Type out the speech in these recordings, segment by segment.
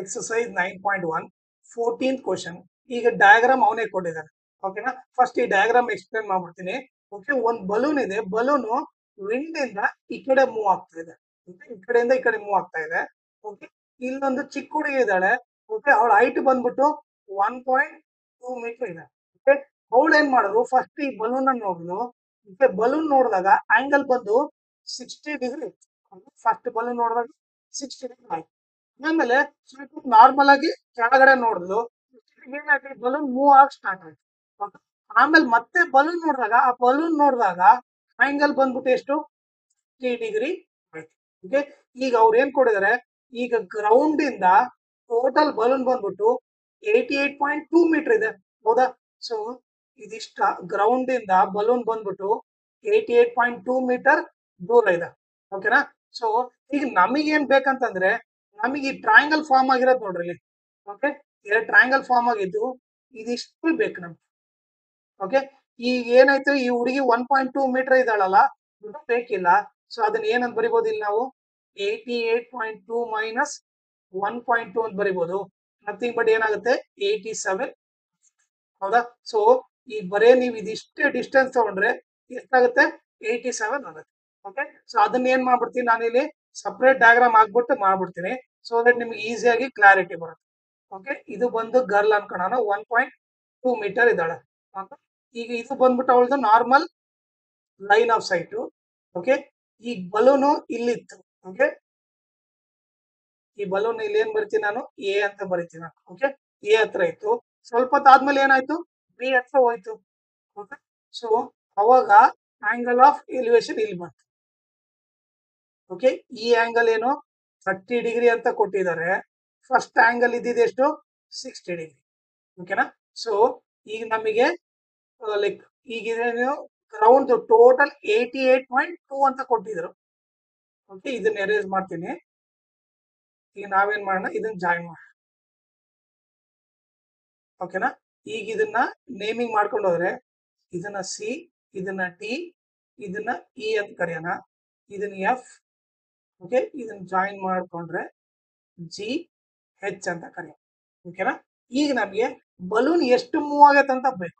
Exercise 9.1 14th question. ಈಗ diagram ಅವನೇ ಕೊಟ್ಟಿದ್ದಾನೆ. ಓಕೆನಾ, ಫಸ್ಟ್ ಈ ಡಯಾಗ್ರಾಮ್ ಎಕ್ಸ್ಪ್ಲೇನ್ ಮಾಡ್ಬಿಡ್ತೀನಿ. ಓಕೆ, ಒಂದು ಬಲೂನ್ ಇದೆ. ಬಲೂನು ವಿಂಡ್ ಇಂದ ಈ ಕಡೆ ಮೂವ್ ಆಗ್ತಾ ಇದೆ. ಓಕೆ, ಈ ಕಡೆಯಿಂದ ಈ ಕಡೆ ಮೂವ್ ಆಗ್ತಾ ಇದೆ. ಓಕೆ, ಇಲ್ಲೊಂದು ಚಿಕ್ಕ ಹುಡುಗಿ ಇದ್ದಾಳೆ. ಓಕೆ, ಅವಳ ಹೈಟ್ ಬಂದ್ಬಿಟ್ಟು 1.2 ಮೀಟರ್ ಇದೆ. ಓಕೆ, ಅವಳು ಏನ್ ಮಾಡಿದ್ರು, ಫಸ್ಟ್ ಈ ಬಲೂನ್ ಅನ್ನು ನೋಡಿದ್ಲು. ಓಕೆ, ಬಲೂನ್ ನೋಡಿದಾಗ ಆಂಗಲ್ ಬಂದು 60 ಡಿಗ್ರಿ ಇತ್ತು. ಫಸ್ಟ್ ಬಲೂನ್ ನೋಡಿದಾಗ 60 ಡಿಗ್ರಿ ಆಯ್ತು. ಆಮೇಲೆ ಸ್ವಲ್ಪ ನಾರ್ಮಲ್ ಆಗಿ ಕೆಳಗಡೆ ನೋಡಿದ್ಲು. ಏನಾಯ್ತು, ಬಲೂನ್ ಮೂವ್ ಆಗಿ ಸ್ಟಾರ್ಟ್ ಆಯ್ತು. Okay? ಆಮೇಲೆ ಮತ್ತೆ ಬಲೂನ್ ನೋಡಿದಾಗ ಆಂಗಲ್ ಬಂದ್ಬಿಟ್ಟು ಎಷ್ಟು 3 ಡಿಗ್ರಿ ಆಯ್ತು. ಓಕೆ, ಈಗ ಅವ್ರು ಏನ್ ಕೊಡಿದಾರೆ, ಈಗ ಗ್ರೌಂಡ್ ಇಂದ ಟೋಟಲ್ ಬಲೂನ್ ಬಂದ್ಬಿಟ್ಟು 88.2 ಮೀಟರ್ ಇದೆ. ಹೌದಾ? ಸೊ ಇದಿಷ್ಟ ಗ್ರೌಂಡ್ ಇಂದ ಬಲೂನ್ ಬಂದ್ಬಿಟ್ಟು 88.2 ಮೀಟರ್ ದೂರ ಇದೆ. ಓಕೆನಾ? ಸೊ ಈಗ ನಮಗೇನ್ ಬೇಕಂತಂದ್ರೆ, ನಮಗೆ ಈ ಟ್ರಯಾಂಗಲ್ ಫಾರ್ಮ್ ಆಗಿರೋದು ನೋಡ್ರಿ ಇಲ್ಲಿ. ಓಕೆ, ಎರಡು ಟ್ರಯಾಂಗಲ್ ಫಾರ್ಮ್ ಆಗಿದ್ದು ಇದಿಷ್ಟು ಬೇಕು ನಮ್ಗೆ. ಓಕೆ, ಈಗ ಏನಾಯ್ತು, ಈ ಹುಡುಗಿ 1.2 ಮೀಟರ್ ಇದ್ದಾಳಲ್ಲ, ಇದು ಬೇಕಿಲ್ಲ. ಸೊ ಅದನ್ನ ಏನಂತ ಬರಿಬಹುದು ಇಲ್ಲಿ ನಾವು, 88.2 ಮೈನಸ್ 1.2 ಅಂತ ಬರಿಬಹುದು. ನಥಿಂಗ್ ಬಟ್ ಏನಾಗುತ್ತೆ, 87. ಹೌದಾ? ಸೊ ಈಗ ಬರೇ ನೀವು ಇದಿಷ್ಟೇ ಡಿಸ್ಟೆನ್ಸ್ ತಗೊಂಡ್ರೆ ಎಷ್ಟಾಗುತ್ತೆ, 87 ಆಗುತ್ತೆ. ಓಕೆ, ಸೊ ಅದನ್ನ ಏನ್ ಮಾಡ್ಬಿಡ್ತೀನಿ ನಾನು ಇಲ್ಲಿ ಸಪ್ರೇಟ್ ಡಯಾಗ್ರಾಮ್ ಆಗ್ಬಿಟ್ಟು ಮಾಡ್ಬಿಡ್ತೀನಿ, ಸೊ ದಟ್ ನಿಮ್ಗೆ ಈಸಿಯಾಗಿ ಕ್ಲಾರಿಟಿ ಬರುತ್ತೆ. ಓಕೆ, ಇದು ಬಂದು ಗರ್ಲ್ ಅನ್ಕೊಳ್ಳೋಣ, 1.2 ಮೀಟರ್ ಇದ್ದಾಳೆ. ಈಗ ಇದು ಬಂದ್ಬಿಟ್ಟು ಅವಳದು normal line off site. Okay, ಈ ಬಲೂನು ಇಲ್ಲಿತ್ತು. ಓಕೆ, ಈ ಬಲೂನ್ ಇಲ್ಲಿ ಏನ್ ಬರಿತೀನಿ ನಾನು, ಎ ಅಂತ ಬರಿತೀನಿ. ಓಕೆ, ಎ ಹತ್ರ ಇತ್ತು. ಸ್ವಲ್ಪ ಹೊತ್ತಾದ್ಮೇಲೆ ಏನಾಯ್ತು, ಬಿ ಹತ್ರ ಹೋಯ್ತು. ಓಕೆ, ಸೊ ಅವಾಗ ಆಂಗಲ್ ಆಫ್ ಎಲಿವೇಶನ್ ಇಲ್ಲಿ ಬಂತು. ಓಕೆ, ಈ ಆಂಗಲ್ ಏನು 30 ಡಿಗ್ರಿ ಅಂತ ಕೊಟ್ಟಿದ್ದಾರೆ. ಫಸ್ಟ್ ಆಂಗಲ್ ಇದ್ದಿದ್ದು ಎಷ್ಟು, 60 ಡಿಗ್ರಿ. ಓಕೆನಾ? ಸೊ ಈಗ ನಮಗೆ ಲೈಕ್ ಈಗ ಗ್ರೌಂಡ್ ಟೋಟಲ್ 88.2 ಅಂತ ಕೊಟ್ಟಿದ್ರು. ಓಕೆ, ಇದನ್ನ ಎರೇಸ್ ಮಾಡ್ತೀನಿ. ಈಗ ನಾವೇನ್ ಮಾಡೋಣ, ಇದನ್ನ ಜಾಯಿನ್ ಮಾಡೋಣ. ಓಕೆನಾ? ಈಗ ಇದನ್ನ ನೇಮಿಂಗ್ ಮಾಡ್ಕೊಂಡು ಹೋದ್ರೆ, ಇದನ್ನ ಸಿ, ಇದನ್ನ ಟಿ, ಇದನ್ನ ಇ ಅಂತ ಕರೆಯೋಣ, ಇದನ್ನ ಎಫ್. ಓಕೆ, ಇದನ್ನ ಜಾಯಿನ್ ಮಾಡ್ಕೊಂಡ್ರೆ ಜಿ ಹೆಚ್ ಅಂತ ಕರೆಯೋಣ. ಓಕೆನಾ? ಈಗ ನಮ್ಗೆ ಬಲೂನ್ ಎಷ್ಟು ಮೂವ್ ಆಗತ್ತೆ ಅಂತ ಬೇಕು.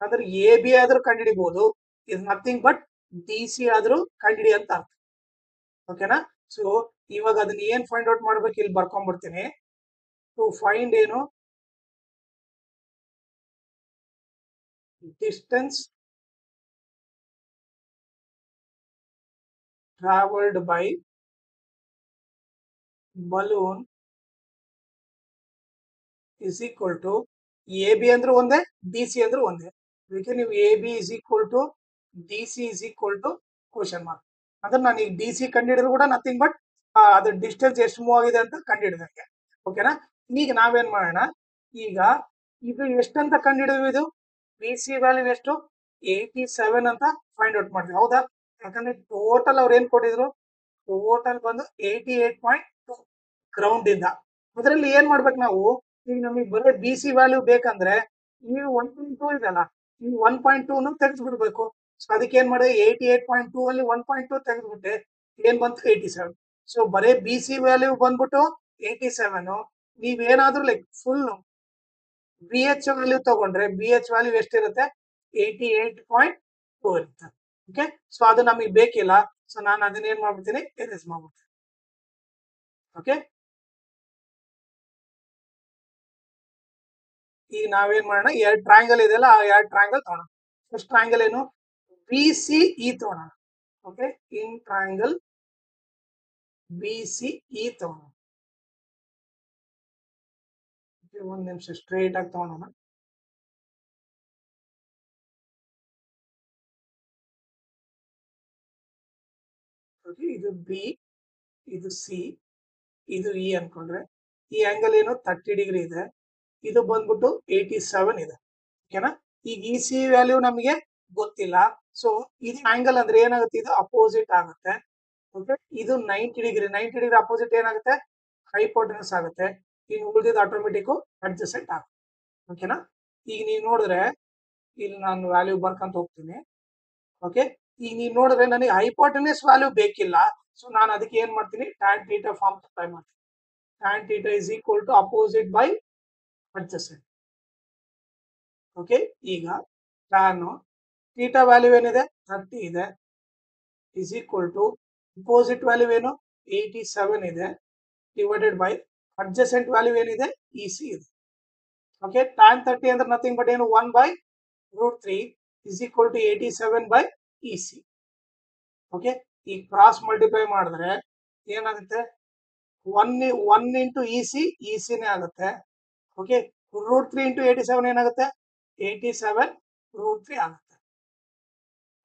ಅಂದ್ರೆ ಎ ಬಿ ಆದ್ರೂ ಕಂಡುಹಿಡಿಬಹುದು, ಇದು ನಥಿಂಗ್ ಬಟ್ ಡಿ ಸಿ ಆದ್ರೂ ಕಂಡುಹಿಡಿ ಅಂತ ಅರ್ಥ. ಓಕೆನಾ? ಸೊ ಇವಾಗ ಅದನ್ನ ಏನ್ ಫೈಂಡ್ ಔಟ್ ಮಾಡ್ಬೇಕು, ಇಲ್ಲಿ ಬರ್ಕೊಂಡ್ಬಿಡ್ತೀನಿ. ಟು ಫೈಂಡ್ ಏನು, distance travelled by balloon is equal to, A B ಅಂದ್ರೆ ಒಂದೇ, ಡಿ ಸಿ ಅಂದ್ರೆ ಒಂದೇ. ಅದಕ್ಕೆ ನೀವು A B is equal to D C is equal to question mark. ಅಂದ್ರೆ ನಾನು ಈಗ ಡಿ ಸಿ ಕಂಡುಹಿಡಿದ್ರು ಕೂಡ ನಥಿಂಗ್ ಬಟ್ ಅದ್ರ ಡಿಸ್ಟೆನ್ಸ್ ಎಷ್ಟು ಮೂವ್ ಆಗಿದೆ ಅಂತ ಕಂಡುಹಿಡಿದಂಗೆ. ಓಕೆನಾ? ಈಗ ನಾವೇನ್ ಮಾಡೋಣ, ಈಗ ಇದು ಎಷ್ಟಂತ ಕಂಡುಹಿಡಿದ್ವಿ, ಇದು ಬಿ ಸಿ ವ್ಯಾಲ್ಯೂ ಎಷ್ಟು, 87 ಅಂತ ಫೈಂಡ್ ಔಟ್ ಮಾಡಿದ್ವಿ. ಹೌದಾ? ಯಾಕಂದ್ರೆ ಟೋಟಲ್ ಅವ್ರು ಏನ್ ಕೊಟ್ಟಿದ್ರು, ಟೋಟಲ್ ಬಂದು 88.2 ಗ್ರೌಂಡ್ ಇಂದ. ಅದರಲ್ಲಿ ಏನ್ ಮಾಡ್ಬೇಕು ನಾವು, ಈಗ ನಮಗೆ ಬರೀ ಬಿ ಸಿ ವ್ಯಾಲ್ಯೂ ಬೇಕಂದ್ರೆ ಈ 1.2 ಇದೆಲ್ಲ, ಈ 1.2 ತೆಗೆದ್ಬಿಡ್ಬೇಕು. ಸೊ ಅದಕ್ಕೆ ಏನ್ ಮಾಡಿದೆ, 88.2 ಅಲ್ಲಿ 1.2 ತೆಗೆದ್ಬಿಟ್ಟೆ, ಏನ್ ಬಂತು 87. ಸೊ ಬರೀ ಬಿ ಸಿ ವ್ಯಾಲ್ಯೂ ಬಂದ್ಬಿಟ್ಟು 87. ನೀವೇನಾದ್ರೂ like full B H value ತಗೊಂಡ್ರೆ, ಬಿ ಎಚ್ ವ್ಯಾಲ್ಯೂ ಎಷ್ಟಿರುತ್ತೆ, 88.2 ಇರುತ್ತೆ. ಓಕೆ, ಸೊ ಅದು ನಮಗೆ ಬೇಕಿಲ್ಲ. ಸೊ ನಾನು ಅದನ್ನ ಏನ್ ಮಾಡ್ಬಿಡ್ತೀನಿ, ಎರೇಸ್ ಮಾಡ್ಬಿಡ್ತೀನಿ. ಓಕೆ, ಈಗ ನಾವೇನ್ ಮಾಡೋಣ, ಎರಡು ಟ್ರಯಾಂಗಲ್ ಇದೆಯಲ್ಲ, ಆ ಎರಡು ಟ್ರಯಾಂಗಲ್ ತಗೋಣ. ಫಸ್ಟ್ ಟ್ರಯಾಂಗಲ್ ಏನು, ಬಿ ಸಿ ಇ ತಗೋಣ. Okay, in triangle B C E ತಗೋಣ. ಒಂದ್ ನಿಮಿಷ ಸ್ಟ್ರೇಟ್ ಆಗಿ ತಗೋಣ. ಇದು ಬಿ, ಇದು ಸಿ, ಇದು ಇ ಅನ್ಕೊಂಡ್ರೆ, ಈ ಆಂಗಲ್ ಏನು 30 ಡಿಗ್ರಿ ಇದೆ, ಇದು ಬಂದ್ಬಿಟ್ಟು 87 ಇದೆ. ಓಕೆನಾ? ಈಗ ಈ ಸಿ ವ್ಯಾಲ್ಯೂ ನಮಗೆ ಗೊತ್ತಿಲ್ಲ. ಸೊ ಇದು ಆಂಗಲ್ ಅಂದ್ರೆ ಏನಾಗುತ್ತೆ, ಇದು ಅಪೋಸಿಟ್ ಆಗುತ್ತೆ. ಓಕೆ, ಇದು 90 ಡಿಗ್ರಿ, 90 ಡಿಗ್ರಿ ಅಪೋಸಿಟ್ ಏನಾಗುತ್ತೆ, ಹೈಪೋಟೆನಸ್ ಆಗುತ್ತೆ. ಇನ್ನು ಉಳಿದಿದ್ದು ಆಟೋಮೆಟಿಕ್ ಅಡ್ಜಸೆಂಟ್ ಆಗುತ್ತೆ. ಓಕೆನಾ? ಈಗ ನೀವು ನೋಡಿದ್ರೆ ಇಲ್ಲಿ ನಾನು ವ್ಯಾಲ್ಯೂ ಬರ್ಕಂತ ಹೋಗ್ತೀನಿ. ಓಕೆ, ಈಗ ನೀವು ನೋಡಿದ್ರೆ ನನಗೆ ಹೈಪೋಟೆನಸ್ ವ್ಯಾಲ್ಯೂ ಬೇಕಿಲ್ಲ. ಸೊ ನಾನು ಅದಕ್ಕೆ ಏನ್ ಮಾಡ್ತೀನಿ, ಟ್ಯಾನ್ ಥೀಟಾ ಫಾರ್ಮ್ ಅಪ್ಲೈ ಮಾಡ್ತೀನಿ. tan theta is equal to opposite by adjacent. Okay, ಈಗ tan theta ವ್ಯಾಲ್ಯೂ ಏನಿದೆ 30 ಇದೆ is equal to opposite value ಏನು 87 ಇದೆ divided by adjacent ವ್ಯಾಲ್ಯೂ ಏನಿದೆ EC ಇದೆ. ಓಕೆ, tan 30 ಅಂದ್ರೆ ನಥಿಂಗ್ ಬಟ್ ಏನು 1 by root 3 is equal to 87 by EC. Okay, ಈ ಕ್ರಾಸ್ ಮಲ್ಟಿಪ್ಲೈ ಮಾಡಿದ್ರೆ ಏನಾಗುತ್ತೆ 1 ಇಂಟು EC ನೇ ಆಗುತ್ತೆ. ಓಕೆ, ರೂಟ್ 3 ಇಂಟು 87 ಏನಾಗುತ್ತೆ 87 ರೂಟ್ 3 ಆಗುತ್ತೆ.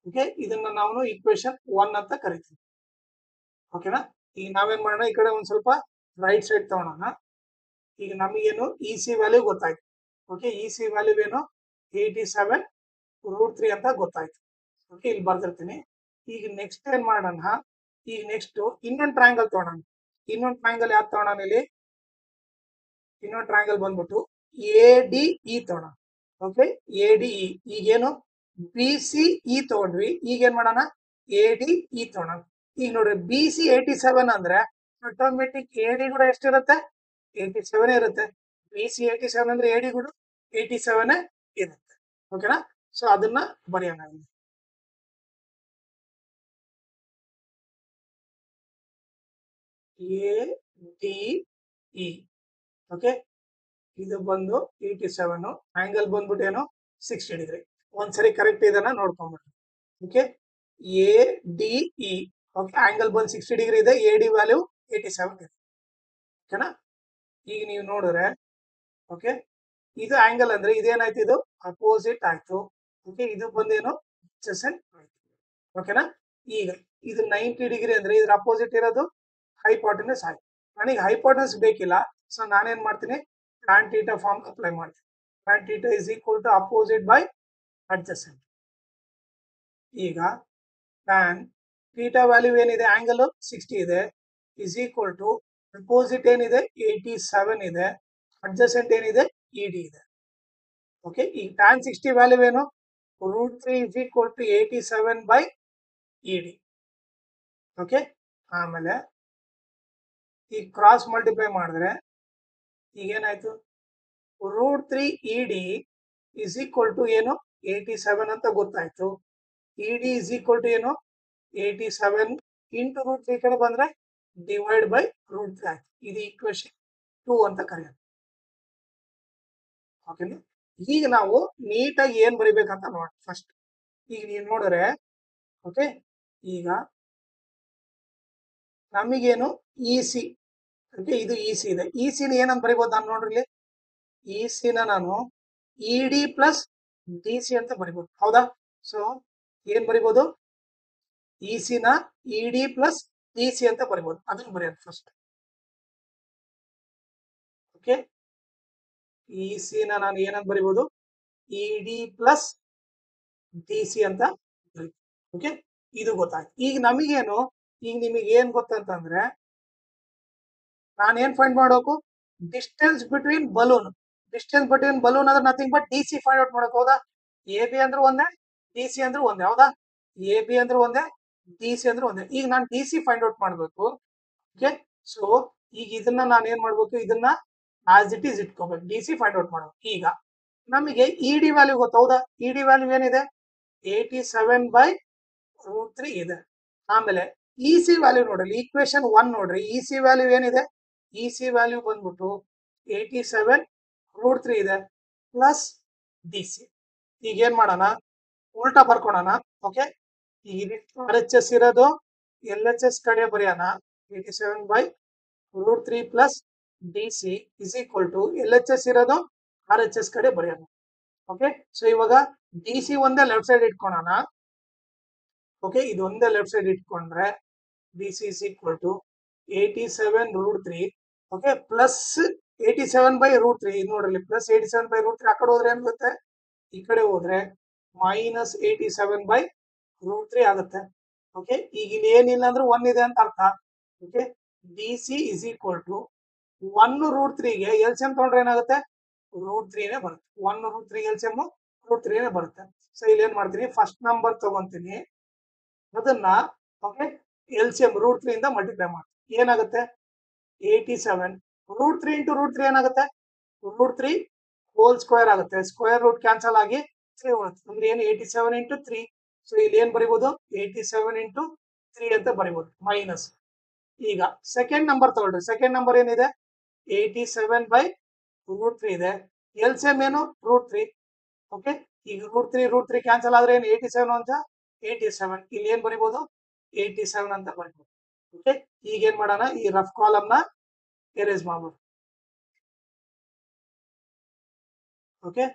ಓಕೆ, ಇದನ್ನ ನಾವು ಈಕ್ವೇಶನ್ 1 ಅಂತ ಕರಿತೀವಿ. ಓಕೆನಾ, ಈಗ ನಾವೇನ್ ಮಾಡೋಣ, ಈ ಕಡೆ ಒಂದ್ ಸ್ವಲ್ಪ ರೈಟ್ ಸೈಡ್ ತಗೊಳೋಣ. ಈಗ ನಮಗೇನು EC ವ್ಯಾಲ್ಯೂ ಗೊತ್ತಾಯ್ತು. ಓಕೆ, EC ವ್ಯಾಲ್ಯೂ ಏನು 87 ರೂಟ್ 3 ಅಂತ ಗೊತ್ತಾಯ್ತು. ಓಕೆ, ಇಲ್ಲಿ ಬರ್ದಿರ್ತೀನಿ. ಈಗ ನೆಕ್ಸ್ಟ್ ಏನ್ ಮಾಡೋಣ, ಈಗ ನೆಕ್ಸ್ಟ್ ಇನ್ನೊಂದು ಟ್ರಯಾಂಗಲ್ ತಗೊಳೋಣ. ಇನ್ನೊಂದು ಟ್ರಯಾಂಗಲ್ ಯಾವ್ದು ತಗೊಳೋಣ, ಇಲ್ಲಿ ಇನ್ನೊಂದು ಟ್ರಯಾಂಗಲ್ ಬಂದ್ಬಿಟ್ಟು ADE ತಗೋಣ. ಓಕೆ, ADE ಈಗೇನು BCE ತಗೊಂಡ್ವಿ, ಈಗ ಏನ್ ಮಾಡೋಣ ADE ತಗೋಣ. ಈಗ ನೋಡ್ರಿ BC 87 ಅಂದ್ರೆ ಆಟೋಮೆಟಿಕ್ AD ಕೂಡ ಎಷ್ಟಿರುತ್ತೆ 87 ಇರುತ್ತೆ. BC 87 ಅಂದ್ರೆ AD ಕೂಡ 87 ಇರುತ್ತೆ. ಓಕೆನಾ, ಸೊ ಅದನ್ನ ಬರೆಯೋಣ. ADE. ಓಕೆ, ಇದು ಬಂದು 87, ಆಂಗಲ್ ಬಂದ್ಬಿಟ್ಟು ಏನು 60 ಡಿಗ್ರಿ. ಒಂದ್ಸರಿ ಕರೆಕ್ಟ್ ಇದನ್ನ ನೋಡ್ಕೊಂಡ್ಬಿಟ್ಟು. Okay, ADE. ಓಕೆ, ಆಂಗಲ್ ಬಂದು 60 ಡಿಗ್ರಿ ಇದೆ, AD ವ್ಯಾಲ್ಯೂ 87 ಇದೆ. ಓಕೆನಾ, ಈಗ ನೀವು ನೋಡಿದ್ರೆ ಓಕೆ, ಇದು ಆಂಗಲ್ ಅಂದ್ರೆ ಇದೇನಾಯ್ತು, ಇದು ಅಪೋಸಿಟ್ ಆಯ್ತು. ಓಕೆ, ಇದು ಬಂದೇನು adjacent ಆಯ್ತು. ಓಕೆನಾ, ಈಗ ಇದು 90 ಡಿಗ್ರಿ ಅಂದ್ರೆ ಇದ್ರ ಅಪೋಸಿಟ್ ಇರೋದು ಹೈಪೋಟೆನಸ್ ಆಯ್ತು. ನನಗೆ ಹೈಪೋಟೆನಸ್ ಬೇಕಿಲ್ಲ, ಸೊ ನಾನೇನ್ ಮಾಡ್ತೀನಿ tan theta ಫಾರ್ಮ್ ಅಪ್ಲೈ ಮಾಡ್ತೀನಿ. tan theta is equal to opposite by adjacent. ಈಗ tan theta ವ್ಯಾಲ್ಯೂ ಏನಿದೆ ಆಂಗಲ್ 60 ಇದೆ is equal to ಅಪೋಸಿಟ್ ಏನಿದೆ 87 ಇದೆ, ಅಡ್ಜಸೆಂಟ್ ಏನಿದೆ ED ಇದೆ. ಓಕೆ, ಈಗ tan 60 ವ್ಯಾಲ್ಯೂ ಏನು root 3 is equal to 87 by ED. Okay, ಆಮೇಲೆ ಈ ಕ್ರಾಸ್ ಮಲ್ಟಿಪ್ಲೈ ಮಾಡಿದ್ರೆ ಈಗೇನಾಯ್ತು root 3 ED is equal to ಏನು 87 ಅಂತ ಗೊತ್ತಾಯ್ತು. ED is equal to ಏನು 87 ಇಂಟು ರೂಟ್ 3 ಕಡೆ ಬಂದ್ರೆ ಡಿವೈಡ್ ಬೈ ರೂಟ್ 3 ಆಯ್ತು. ಇದು ಈಕ್ವೇಶನ್ 2 ಅಂತ ಕರೆಯೋದು. ಓಕೆನಾ, ಈಗ ನಾವು ನೀಟಾಗಿ ಏನ್ ಬರಿಬೇಕಂತ ನೋಡಿ ಫಸ್ಟ್. ಈಗ ನೀವು ನೋಡಿದ್ರೆ ಓಕೆ, ಈಗ ನಮಗೇನು EC. ಓಕೆ, ಇದು EC ಇದೆ. EC ನ ಏನಂತ ಬರಿಬೋದು ನಾನು ನೋಡ್ರಿ, ಇಲ್ಲಿ EC ನ ನಾನು ED ಪ್ಲಸ್ DC ಅಂತ ಬರಿಬೋದು. ಹೌದಾ, ಸೊ ಏನ್ ಬರಿಬೋದು EC ನ ED ಪ್ಲಸ್ DC ಅಂತ ಬರಿಬೋದು. ಅದನ್ನ ಬರೆಯೋದು ಫಸ್ಟ್. ಓಕೆ, EC ನ ನಾನು ಏನಂತ ಬರಿಬೋದು ED ಪ್ಲಸ್ DC ಅಂತ ಬರೀತೀನಿ. ಓಕೆ, ಇದು ಗೊತ್ತಾಯ್ತು. ಈಗ ನಮಗೇನು, ಈಗ ನಿಮಗೆ ಏನ್ ಗೊತ್ತಂತಂದ್ರೆ ನಾನೇನ್ ಫೈಂಡ್ ಮಾಡಬೇಕು, distance between balloon. Distance between balloon ಅಂದ್ರೆ nothing but DC find out ಮಾಡಕ್. ಹೌದಾ, AB ಅಂದ್ರೆ ಒಂದೇ, DC ಅಂದ್ರೆ ಒಂದೇ. ಹೌದಾ, AB ಅಂದ್ರೆ ಒಂದೇ, DC ಅಂದ್ರೆ ಒಂದೇ. ಈಗ ನಾನು DC ಫೈಂಡ್ ಔಟ್ ಮಾಡ್ಬೇಕು. ಓಕೆ, ಸೊ ಈಗ ಇದನ್ನ ನಾನು ಏನ್ ಮಾಡ್ಬೇಕು, ಇದನ್ನ ಆಸ್ ಇಟ್ ಈಸ್ ಇಟ್ಕೋಬೇಕು, DC ಫೈಂಡ್ ಔಟ್ ಮಾಡ್ಬೇಕು. ಈಗ ನಮಗೆ ED ವ್ಯಾಲ್ಯೂ ಗೊತ್ತು. ಹೌದಾ, ED ವ್ಯಾಲ್ಯೂ ಏನಿದೆ 87 by ರೂಟ್ 3 ಇದೆ. ಆಮೇಲೆ EC ವ್ಯಾಲ್ಯೂ ನೋಡ್ರಿ, ಈಕ್ವೇಶನ್ 1 ನೋಡ್ರಿ, EC ವ್ಯಾಲ್ಯೂ ಏನಿದೆ EC ವ್ಯಾಲ್ಯೂ ಬಂದ್ಬಿಟ್ಟು 87 ರೂಟ್ 3 ಇದೆ ಪ್ಲಸ್ DC. ಈಗ ಏನ್ ಮಾಡೋಣ, ಉಲ್ಟಾ ಬರ್ಕೊಳೋಣ. ಓಕೆ, ಈಗ RHS ಇರೋದು LHS ಕಡೆ ಬರೆಯೋಣ. 87 by root 3 plus DC is equal to LHS ಇರೋದು RHS ಕಡೆ ಬರೆಯೋಣ. ಓಕೆ, ಸೊ ಇವಾಗ DC ಒಂದೇ ಲೆಫ್ಟ್ ಸೈಡ್ ಇಟ್ಕೊಳ್ಳೋಣ. ಓಕೆ, ಇದು ಒಂದೇ ಲೆಫ್ಟ್ ಸೈಡ್ ಇಟ್ಕೊಂಡ್ರೆ DC is equal to 87 root 3. Okay, plus 87 by root 3. ಇದು ನೋಡ್ರಿ, ಪ್ಲಸ್ 87 by ರೂಟ್ 3 ಆ ಕಡೆ ಹೋದ್ರೆ ಏನ್ ಬರುತ್ತೆ, ಈ ಕಡೆ ಹೋದ್ರೆ ಮೈನಸ್ 87 by ರೂಟ್ 3 ಆಗುತ್ತೆ. ಓಕೆ, ಈಗ ಇಲ್ಲಿ ಏನಿಲ್ಲ ಅಂದ್ರೆ 1 ಇದೆ ಅಂತ ಅರ್ಥ. Okay, DC is equal to 1 root 3ಗೆ LCM ತಗೊಂಡ್ರೆ ಏನಾಗುತ್ತೆ ರೂಟ್ 3ನೇ ಬರುತ್ತೆ. 1 ರೂಟ್ 3 LCM ರೂಟ್ 3ನೇ ಬರುತ್ತೆ. ಸೊ ಇಲ್ಲಿ ಏನ್ ಮಾಡ್ತೀನಿ, ಫಸ್ಟ್ ನಂಬರ್ ತಗೊಂತೀನಿ, ಅದನ್ನ ಓಕೆ LCM ರೂಟ್ 3 ಇಂದ ಮಲ್ಟಿಪ್ಲೈ ಮಾಡ್ತೀನಿ. ಏನಾಗುತ್ತೆ 87 √3 ಇಂಟು √3 ಏನಾಗುತ್ತೆ? √3 ಹೋಲ್ ಸ್ಕ್ವೇರ್ ಆಗುತ್ತೆ. ಸ್ಕ್ವೇರ್ ರೂಟ್ ಕ್ಯಾನ್ಸಲ್ ಆಗಿ 3 ಉಳಿಯುತ್ತೆ. ಅಂದ್ರೆ ಏನು 87 ಇಂಟು 3. ಸೊ ಇಲ್ಲಿ ಏನ್ ಬರಿಬಹುದು? 87 ಇಂಟು 3 ಅಂತ ಬರಿಬಹುದು ಮೈನಸ್. ಈಗ ಸೆಕೆಂಡ್ ನಂಬರ್ ತಗೊಳ್ರಿ. ಸೆಕೆಂಡ್ ನಂಬರ್ ಏನಿದೆ? 87 ಬೈ √3 ಇದೆ. ಎಲ್ಸಿಎಂ ಏನು? √3. ಓಕೆ, ಈಗ √3 ಕ್ಯಾನ್ಸಲ್ ಆದ್ರೆ ಏನು 87 ಅಂತ 87. ಇಲ್ಲಿ ಏನ್ ಬರಿಬಹುದು? 87 ಅಂತ ಬರಿಬಹುದು. ಓಕೆ, ಈಗ ಏನ್ ಮಾಡೋಣ? ಈ ರಫ್ ಕಾಲಮ್ ನ ಎರೇಸ್ ಮಾಡ್ಬೋದು. ಓಕೆ,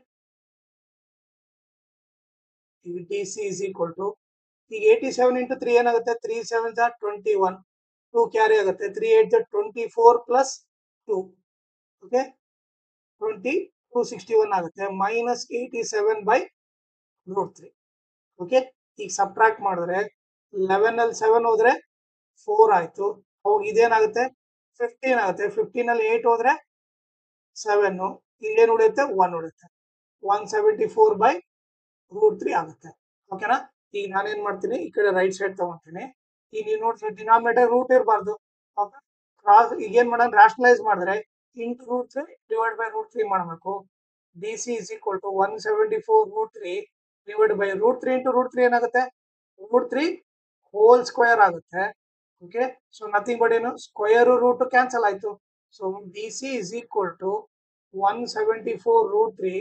ಈಗ D C is equal to, ಈಗ 87 ಇಂಟು 3 ಏನಾಗುತ್ತೆ? 3 7 21, 2 ಕ್ಯಾರಿ ಆಗುತ್ತೆ. 3 8 24 ಪ್ಲಸ್ 2. ಓಕೆ, 261 ಆಗುತ್ತೆ. Minus 87 by √3. ಓಕೆ, ಈಗ ಸಬ್ಟ್ರಾಕ್ಟ್ ಮಾಡಿದ್ರೆ 11 ಅಲ್ಲಿ 7 ಹೋದ್ರೆ 4 ಆಯ್ತು. ಅವಾಗ ಇದೇನಾಗುತ್ತೆ? 15 ಆಗುತ್ತೆ. 15 ಅಲ್ಲಿ 8 ಹೋದ್ರೆ 7. ಇಲ್ಲೇನು ಉಳಿಯುತ್ತೆ? 1 ಉಳಿಯುತ್ತೆ. 174 ಬೈ √3 ಆಗುತ್ತೆ. ಓಕೆನಾ? ಈಗ ನಾನೇನ್ ಮಾಡ್ತೀನಿ, ಈ ಕಡೆ ರೈಟ್ ಸೈಡ್ ತಗೊಂತೀನಿ. ಈಗ ನೀವು ನೋಡ್ರಿ, ಡಿನಾಮಿನೇಟರ್ ರೂಟ್ ಇರಬಾರ್ದು. ಕ್ರಾಸ್ ಈಗ ಏನ್ ಮಾಡೋಣ? ರಾಷನಲೈಸ್ ಮಾಡಿದ್ರೆ ಇಂಟು √3 ಡಿವೈಡ್ ಬೈ √3 ಮಾಡಬೇಕು. D C is equal to 174 √3 divide by √3 into √3 ಏನಾಗುತ್ತೆ? √3 ಹೋಲ್ ಸ್ಕ್ವೇರ್ ಆಗುತ್ತೆ. ಓಕೆ, ಸೊ ನಥಿಂಗ್ ಬಟ್ ಏನು? ಸ್ಕ್ವೇರ್ ರೂಟ್ ಕ್ಯಾನ್ಸಲ್ ಆಯ್ತು. So D C is equal to 174 √3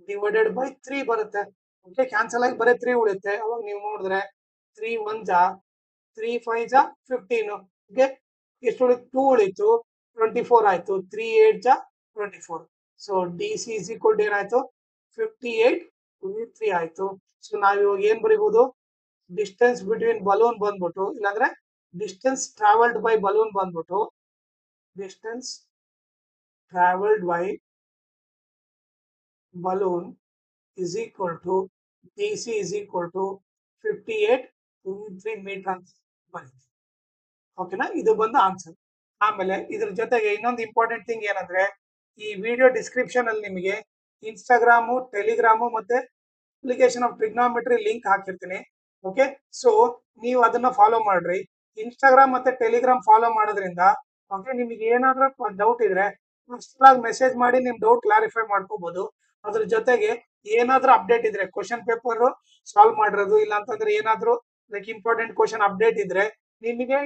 divided by 3 ಬರುತ್ತೆ. ಓಕೆ, ಕ್ಯಾನ್ಸಲ್ ಆಗಿ ಬರೀ 3 ಉಳಿಯುತ್ತೆ. ಅವಾಗ ನೀವು ನೋಡಿದ್ರೆ 3 1 3 5 15. ಓಕೆ, ಎಷ್ಟು ಉಳಿತು? 2 ಉಳಿತು. 24 ಆಯ್ತು. 3 8 24. So D C is equal to ಏನಾಯ್ತು? 58 √3 ಆಯ್ತು. ಸೊ ನಾವ್ ಇವಾಗ ಏನ್ ಬರೀಬಹುದು? ಡಿಸ್ಟೆನ್ಸ್ ಬಿಟ್ವೀನ್ ಬಲೂನ್ ಬಂದ್ಬಿಟ್ಟು, ಇಲ್ಲಾಂದ್ರೆ ಡಿಸ್ಟೆನ್ಸ್ ಟ್ರಾವೆಲ್ಡ್ ಬೈ ಬಲೂನ್ ಬಂದ್ಬಿಟ್ಟು, distance travelled by balloon is equal to DC is equal to 58 √3 metre ಅಂತ ಬಂದಿದೆ. ಓಕೆನಾ? ಇದು ಬಂದು ಆನ್ಸರ್. ಆಮೇಲೆ ಇದ್ರ ಜೊತೆಗೆ ಇನ್ನೊಂದು ಇಂಪಾರ್ಟೆಂಟ್ ಥಿಂಗ್ ಏನಂದ್ರೆ, ಈ ವಿಡಿಯೋ ಡಿಸ್ಕ್ರಿಪ್ಷನ್ ಅಲ್ಲಿ ನಿಮಗೆ ಇನ್ಸ್ಟಾಗ್ರಾಮು, ಟೆಲಿಗ್ರಾಮು ಮತ್ತೆ ಅಪ್ಲಿಕೇಶನ್ ಆಫ್ ಟ್ರಿಗ್ನೋಮೆಟ್ರಿ ಲಿಂಕ್ ಹಾಕಿರ್ತೀನಿ. ಓಕೆ, ಸೊ ನೀವು ಅದನ್ನ ಫಾಲೋ ಮಾಡ್ರಿ. ಇನ್ಸ್ಟಾಗ್ರಾಮ್ ಮತ್ತೆ ಟೆಲಿಗ್ರಾಮ್ ಫಾಲೋ ಮಾಡೋದ್ರಿಂದ ಓಕೆ, ನಿಮಗೆ ಏನಾದ್ರೂ ಡೌಟ್ ಇದ್ರೆ ಪರ್ಸನಲ್ ಮೆಸೇಜ್ ಮಾಡಿ ನಿಮ್ ಡೌಟ್ ಕ್ಲಾರಿಫೈ ಮಾಡ್ಕೋಬಹುದು. ಅದ್ರ ಜೊತೆಗೆ ಏನಾದ್ರೂ ಅಪ್ಡೇಟ್ ಇದ್ರೆ, ಕ್ವಶನ್ ಪೇಪರ್ ಸಾಲ್ವ್ ಮಾಡಿರೋದು, ಇಲ್ಲ ಅಂತಂದ್ರೆ ಏನಾದ್ರೂ ಲೈಕ್ ಇಂಪಾರ್ಟೆಂಟ್ ಕ್ವಶನ್ ಅಪ್ಡೇಟ್ ಇದ್ರೆ ನಿಮಗೆ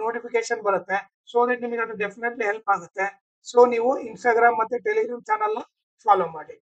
ನೋಟಿಫಿಕೇಶನ್ ಬರುತ್ತೆ. ಸೊ ನಿಮಗೆ ಅದು ಡೆಫಿನೆಟ್ಲಿ ಹೆಲ್ಪ್ ಆಗುತ್ತೆ. ಸೊ ನೀವು ಇನ್ಸ್ಟಾಗ್ರಾಮ್ ಮತ್ತೆ ಟೆಲಿಗ್ರಾಮ್ ಚಾನಲ್ ಫಾಲೋ ಮಾಡಿ.